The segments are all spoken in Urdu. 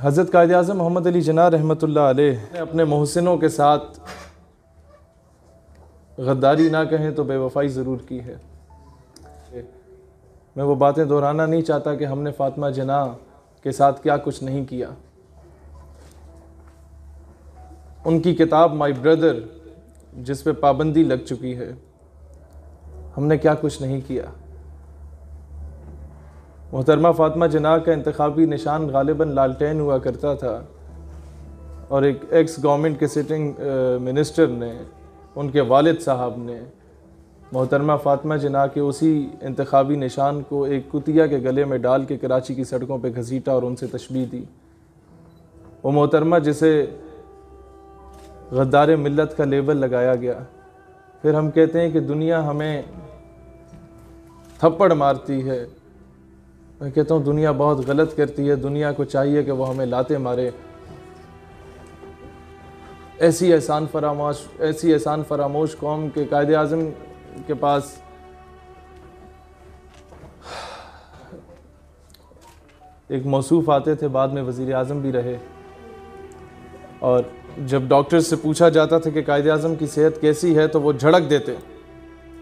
حضرت قائد اعظم محمد علی جناح رحمۃ اللہ علیہ نے اپنے محسنوں کے ساتھ غداری نہ کہیں تو بے وفائی ضرور کی ہے۔ میں وہ باتیں دہرانا نہیں چاہتا کہ ہم نے فاطمہ جناح کے ساتھ کیا کچھ نہیں کیا۔ ان کی کتاب مائی بردر جس پہ پابندی لگ چکی ہے، ہم نے کیا کچھ نہیں کیا۔ محترمہ فاطمہ جناح کا انتخابی نشان غالباً لالٹین ہوا کرتا تھا، اور ایک ایکس گورنمنٹ کے سٹنگ منسٹر نے، ان کے والد صاحب نے محترمہ فاطمہ جناح کے اسی انتخابی نشان کو ایک کتیا کے گلے میں ڈال کے کراچی کی سڑکوں پہ گھسیٹا اور ان سے تشبیہ دی۔ وہ محترمہ جسے غدار ملت کا لیبل لگایا گیا، پھر ہم کہتے ہیں کہ دنیا ہمیں تھپڑ مارتی ہے۔ میں کہتا ہوں دنیا بہت غلط کرتی ہے، دنیا کو چاہیے کہ وہ ہمیں لاتے مارے۔ ایسی احسان فراموش قوم کے قائد اعظم کے پاس ایک موصوف آتے تھے، بعد میں وزیر اعظم بھی رہے، اور جب ڈاکٹر سے پوچھا جاتا تھا کہ قائد اعظم کی صحت کیسی ہے تو وہ جھڑک دیتے،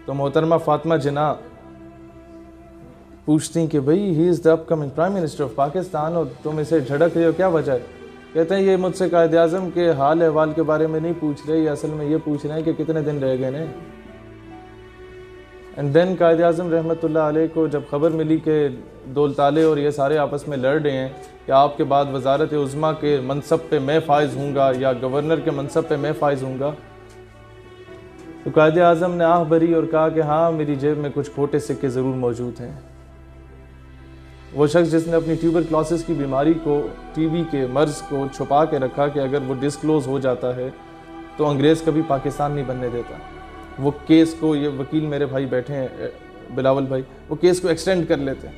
تو محترمہ فاطمہ جناح پوچھتی کہ بھئی he is the upcoming prime minister of Pakistan اور تم اسے جھڑک رہے ہو، کیا وجہ ہے؟ کہتے ہیں یہ مجھ سے قائد اعظم کے حال احوال کے بارے میں نہیں پوچھ رہے، یہ اصل میں یہ پوچھ رہے ہیں کہ کتنے دن رہ گئے نے۔ اینڈ دین قائد اعظم رحمۃ اللہ علیہ کو جب خبر ملی کہ دولتالے اور یہ سارے آپس میں لڑ رہے ہیں کہ آپ کے بعد وزارت عظمیٰ کے منصب پہ میں فائز ہوں گا یا گورنر کے منصب پہ میں فائز ہوں گا، تو قائد اعظم نے آہ بھری اور کہا کہ ہاں میری جیب میں کچھ کھوٹے سکے ضرور موجود ہیں۔ وہ شخص جس نے اپنی ٹیوبرکلوسس کی بیماری کو، ٹی بی کے مرض کو چھپا کے رکھا کہ اگر وہ ڈسکلوز ہو جاتا ہے تو انگریز کبھی پاکستان نہیں بننے دیتا، وہ کیس کو، یہ وکیل میرے بھائی بیٹھے ہیں بلاول بھائی، وہ کیس کو ایکسٹینڈ کر لیتے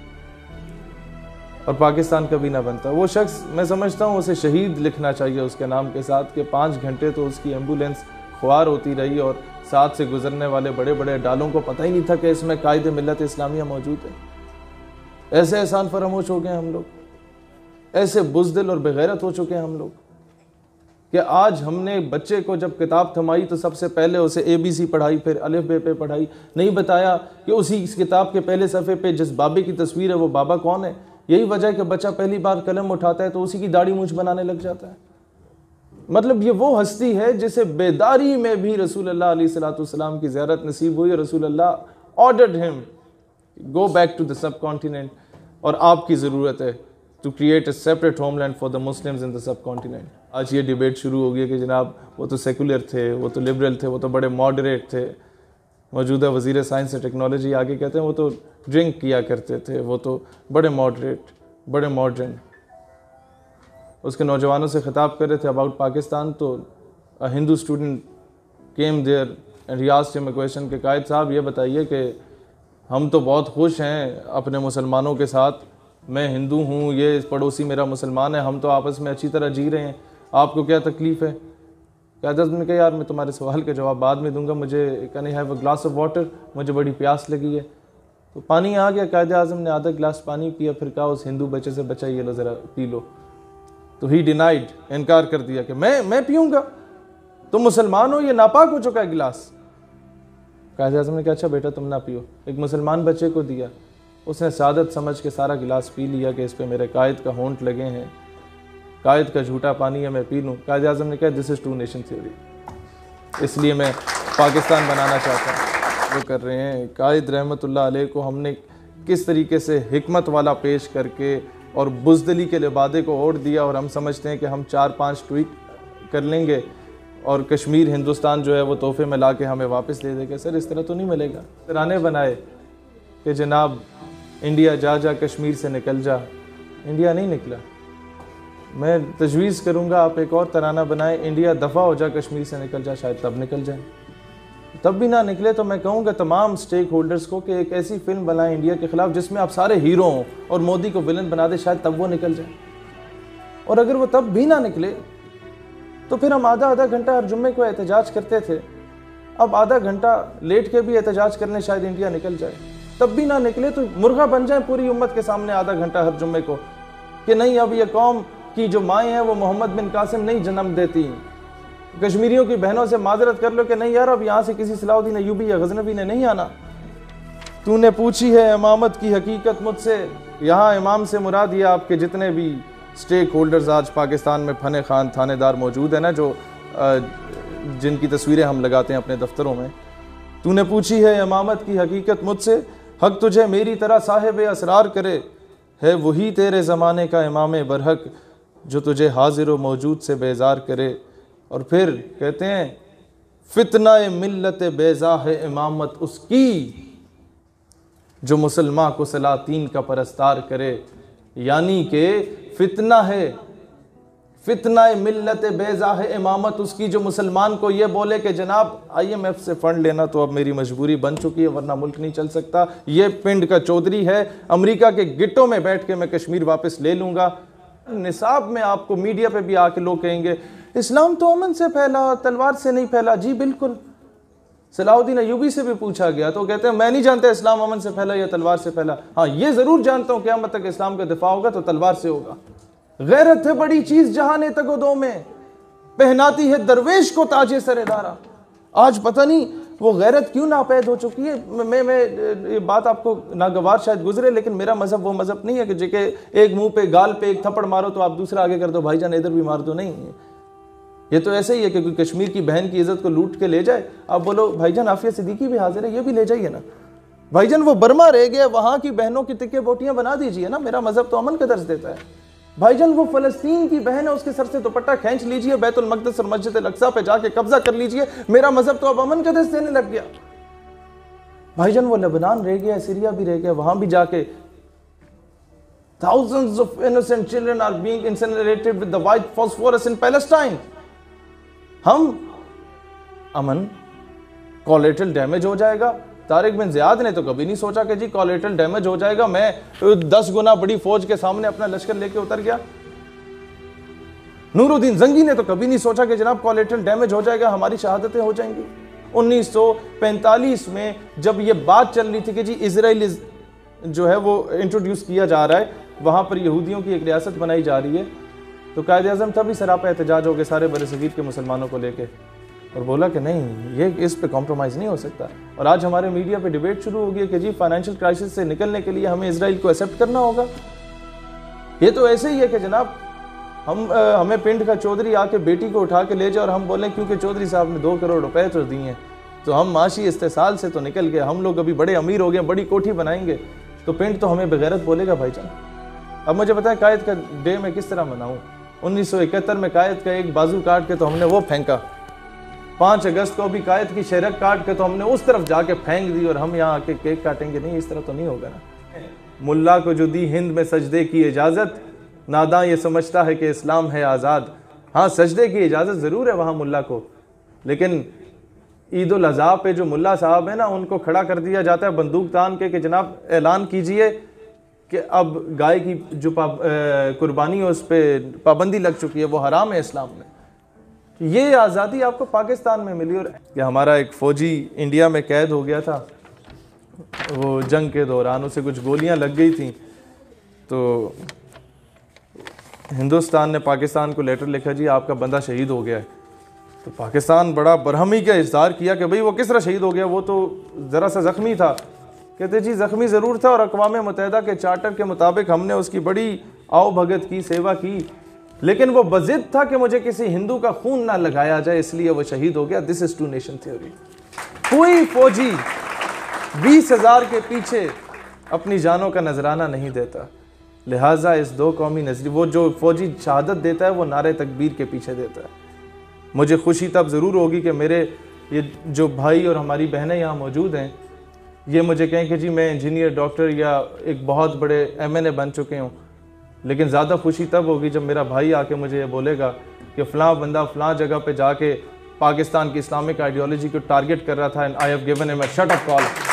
اور پاکستان کبھی نہ بنتا۔ وہ شخص، میں سمجھتا ہوں اسے شہید لکھنا چاہیے اس کے نام کے ساتھ، کہ 5 گھنٹے تو اس کی ایمبولینس خوار ہوتی رہی اور ساتھ سے گزرنے والے بڑے بڑے ڈالوں کو پتہ ہی نہیں تھا کہ اس میں قائد ملت اسلامیہ موجود ہے۔ ایسے احسان فراموش ہو گئے ہم لوگ، ایسے بزدل اور بغیرت ہو چکے ہیں ہم لوگ کہ آج ہم نے بچے کو جب کتاب تھمائی تو سب سے پہلے اسے ABC پڑھائی، پھر الف بے پہ پڑھائی، نہیں بتایا کہ اسی اس کتاب کے پہلے صفحے پہ جس بابے کی تصویر ہے وہ بابا کون ہے۔ یہی وجہ ہے کہ بچہ پہلی بار قلم اٹھاتا ہے تو اسی کی داڑھی مونچھ بنانے لگ جاتا ہے۔ مطلب یہ وہ ہستی ہے جسے بیداری میں بھی رسول اللہ علیہ السلام کی زیارت نصیب ہوئی، اور رسول اللہ ordered him go back to the subcontinent، اور آپ کی ضرورت ہے to create a separate homeland for the Muslims in the subcontinent۔ آج یہ ڈیبیٹ شروع ہو گئی کہ جناب وہ تو سیکولر تھے، وہ تو لبرل تھے، وہ تو بڑے ماڈریٹ تھے۔ موجودہ وزیر سائنس اور ٹیکنالوجی آگے کہتے ہیں وہ تو ڈرنک کیا کرتے تھے، وہ تو بڑے ماڈریٹ، بڑے ماڈرن۔ اس کے نوجوانوں سے خطاب کر رہے تھے اباؤٹ پاکستان، تو Hindu student came there and he asked him a question کہ قائد صاحب یہ بتائیے کہ ہم تو بہت خوش ہیں اپنے مسلمانوں کے ساتھ، میں ہندو ہوں، یہ پڑوسی میرا مسلمان ہے، ہم تو آپس میں اچھی طرح جی رہے ہیں، آپ کو کیا تکلیف ہے؟ قائد اعظم نے کہا یار میں تمہارے سوال کا جواب بعد میں دوں گا، مجھے can I have a glass of water, مجھے بڑی پیاس لگی ہے۔ تو پانی آ گیا، قائد اعظم نے آدھا گلاس پانی پیا، پھر کہا اس ہندو بچے سے بچہ یہ لو ذرا پی لو، تو ہی ڈینائڈ، انکار کر دیا کہ میں پیوں گا، تم مسلمان ہو، یہ ناپاک ہو چکا ہے گلاس۔ قائد اعظم نے کہا اچھا بیٹا تم نہ پیو، ایک مسلمان بچے کو دیا، اس نے سعادت سمجھ کے سارا گلاس پی لیا کہ اس پہ میرے قائد کا ہونٹ لگے ہیں، قائد کا جھوٹا پانی ہے میں پی لوں۔ قائد اعظم نے کہا دس از ٹو نیشن تھیوری، اس لیے میں پاکستان بنانا چاہتا ہوں۔ وہ کر رہے ہیں قائد رحمۃ اللہ علیہ کو ہم نے کس طریقے سے حکمت والا پیش کر کے اور بزدلی کے لبادے کو اوڑھ دیا، اور ہم سمجھتے ہیں کہ ہم 4-5 ٹویٹ کر لیں گے اور کشمیر ہندوستان جو ہے وہ تحفے میں لا کے ہمیں واپس دے دے گا۔ سر اس طرح تو نہیں ملے گا۔ ترانے بنائے کہ جناب انڈیا جا جا کشمیر سے نکل جا، انڈیا نہیں نکلا۔ میں تجویز کروں گا آپ ایک اور ترانہ بنائیں، انڈیا دفع ہو جا کشمیر سے نکل جا، شاید تب نکل جائیں۔ تب بھی نہ نکلے تو میں کہوں گا تمام سٹیک ہولڈرز کو کہ ایک ایسی فلم بنائیں انڈیا کے خلاف جس میں آپ سارے ہیرو ہوں اور مودی کو ولن بنا دے، شاید تب وہ نکل جائیں۔ اور اگر وہ تب بھی نہ نکلے تو پھر ہم آدھا گھنٹہ ہر جمعے کو احتجاج کرتے تھے، اب آدھا گھنٹہ لیٹ کے بھی احتجاج کرنے شاید انڈیا نکل جائے۔ تب بھی نہ نکلے تو مرغا بن جائیں پوری امت کے سامنے آدھا گھنٹہ ہر جمعے کو کہ نہیں اب یہ قوم کی جو مائیں ہیں وہ محمد بن قاسم نہیں جنم دیتی. کشمیریوں کی بہنوں سے معذرت کر لو کہ نہیں یار اب یہاں سے کسی صلاح الدین ایوبی یا غزنوی نے نہیں آنا. تو نے پوچھی ہے امامت کی حقیقت مجھ سے. یہاں امام سے مراد یہ آپ کے جتنے بھی سٹیک ہولڈرز آج پاکستان میں فن خان تھانے دار موجود ہیں نا، جو جن کی تصویریں ہم لگاتے ہیں اپنے دفتروں میں. تو نے پوچھی ہے امامت کی حقیقت مجھ سے، حق تجھے میری طرح صاحب اسرار کرے، ہے وہی تیرے زمانے کا امام برحق جو تجھے حاضر و موجود سے بیزار کرے. اور پھر کہتے ہیں فتنہ ملت بیضا ہے امامت اس کی جو مسلمان کو سلاطین کا پرستار کرے. یعنی کہ فتنہ ملت بیضا ہے امامت اس کی جو مسلمان کو یہ بولے کہ جناب IMF سے فنڈ لینا تو اب میری مجبوری بن چکی ہے ورنہ ملک نہیں چل سکتا، یہ پنڈ کا چودھری ہے، امریکہ کے گٹوں میں بیٹھ کے میں کشمیر واپس لے لوں گا. نصاب میں آپ کو میڈیا پہ بھی آ کے لوگ کہیں گے اسلام تو امن سے پھیلا، تلوار سے نہیں پھیلا. جی بالکل، صلاح الدین ایوبی سے بھی پوچھا گیا تو کہتے ہیں میں نہیں جانتا اسلام امن سے پھیلا یا تلوار سے پھیلا، ہاں یہ ضرور جانتا ہوں قیامت تک اسلام کا دفاع ہوگا تو تلوار سے ہوگا. غیرت ہے بڑی چیز جہاں تک و دو میں، پہناتی ہے درویش کو تاج سر دارا. آج پتہ نہیں وہ غیرت کیوں ناپید ہو چکی ہے. میں یہ بات آپ کو ناگوار شاید گزرے لیکن میرا مذہب وہ مذہب نہیں ہے کہ جے ایک منہ پہ گال پہ ایک تھپڑ مارو تو آپ دوسرا آگے کر دو بھائی جان ادھر بھی مار دو. نہیں، یہ تو ایسے ہی ہے کہ کوئی کشمیر کی بہن کی عزت کو لوٹ کے لے جائے، آپ بولو بھائی جان عافیہ صدیقی بھی حاضر ہے یہ بھی لے جائیے نا. بھائی جان وہ برما رہ گیا، وہاں کی بہنوں کی ٹکے بوٹیاں بنا دیجئے نا، میرا مذہب تو امن کا درس دیتا ہے. بھائی جان وہ فلسطین کی بہن ہے، اس کے سر سے دوپٹہ کھینچ لیجئے، بیت المقدس اور مسجد الاقصی پہ جا کے قبضہ کر لیجئے، میرا مذہب تو اب امن کا درس دینے لگ گیا. بھائی جان وہ لبنان رہ گیا، سیریا بھی رہ گیا، وہاں بھی جا کے thousands of innocent children are being incinerated with the white phosphorus in Palestine. ہم امن کولیٹرل ڈیمیج ہو جائے گا. طارق بن زیاد نے تو کبھی نہیں سوچا کہ جی کولیٹرل ڈیمیج ہو جائے گا، میں 10 گنا بڑی فوج کے سامنے اپنا لشکر لے کے اتر گیا. نور الدین زنگی نے تو کبھی نہیں سوچا کہ جناب کولیٹرل ڈیمیج ہو جائے گا، ہماری شہادتیں ہو جائیں گی. 1945 میں جب یہ بات چل رہی تھی کہ جی اسرائیل جو ہے وہ انٹروڈیوس کیا جا رہا ہے، وہاں پر یہودیوں کی ایک ریاست بنائی جا رہی ہے، تو قائد اعظم تبھی سراپا احتجاج ہو گئے سارے برصغیر کے مسلمانوں کو لے کے اور بولا کہ نہیں یہ اس پہ کمپرومائز نہیں ہو سکتا. اور آج ہمارے میڈیا پہ ڈیبیٹ شروع ہو گئی کہ جی فائنینشیل کرائسس سے نکلنے کے لیے ہمیں اسرائیل کو ایکسیپٹ کرنا ہوگا. یہ تو ایسے ہی ہے کہ جناب ہمیں پنڈ کا چودھری آ کے بیٹی کو اٹھا کے لے جائے اور ہم بولیں کیونکہ چودھری صاحب نے 2 کروڑ روپے تو دیے ہیں تو ہم معاشی استحصال سے تو نکل گئے، ہم لوگ ابھی بڑے امیر ہو گئے، بڑی کوٹھی بنائیں گے، تو پنڈ تو ہمیں بغیرت بولے گا. بھائی جان اب مجھے بتائیں قائد کا ڈے میں کس طرح مناؤں. 1971 میں قائد کا ایک بازو کاٹ کے تو ہم نے وہ پھینکا، 5 اگست کو بھی قائد کی شہرک کاٹ کے تو ہم نے اس طرف جا کے پھینک دی اور ہم یہاں آ کے کیک کاٹیں گے. نہیں، اس طرح تو نہیں ہوگا نا. ملا کو جو دی ہند میں سجدے کی اجازت، ناداں یہ سمجھتا ہے کہ اسلام ہے آزاد. ہاں سجدے کی اجازت ضرور ہے وہاں ملا کو، لیکن عید الاضحیٰ پہ جو ملا صاحب ہیں نا ان کو کھڑا کر دیا جاتا ہے بندوق تان کے کہ جناب اعلان کیجئے کہ اب گائے کی جو قربانی ہے اس پہ پابندی لگ چکی ہے، وہ حرام ہے اسلام میں. یہ آزادی آپ کو پاکستان میں ملی. اور کہ ہمارا ایک فوجی انڈیا میں قید ہو گیا تھا، وہ جنگ کے دوران اسے کچھ گولیاں لگ گئی تھیں، تو ہندوستان نے پاکستان کو لیٹر لکھا جی آپ کا بندہ شہید ہو گیا ہے. تو پاکستان بڑا برہمی کا اظہار کیا کہ بھئی وہ کس طرح شہید ہو گیا، وہ تو ذرا سا زخمی تھا. کہتے جی زخمی ضرور تھا اور اقوام متحدہ کے چارٹر کے مطابق ہم نے اس کی بڑی آؤ بھگت کی، سیوا کی، لیکن وہ بضد تھا کہ مجھے کسی ہندو کا خون نہ لگایا جائے اس لیے وہ شہید ہو گیا. دس از 2 نیشن تھیوری. کوئی فوجی 20,000 کے پیچھے اپنی جانوں کا نذرانہ نہیں دیتا، لہٰذا اس 2 قومی نظریے، وہ جو فوجی شہادت دیتا ہے وہ نعرہ تکبیر کے پیچھے دیتا ہے. مجھے خوشی تب ضرور ہوگی کہ میرے یہ جو بھائی اور ہماری بہنیں یہاں موجود ہیں یہ مجھے کہیں کہ جی میں انجینئر، ڈاکٹر یا ایک بہت بڑے MNA بن چکے ہوں، لیکن زیادہ خوشی تب ہوگی جب میرا بھائی آ کے مجھے یہ بولے گا کہ فلاں بندہ فلاں جگہ پہ جا کے پاکستان کی اسلامک آئیڈیالوجی کو ٹارگٹ کر رہا تھا and I have given him a shut up call.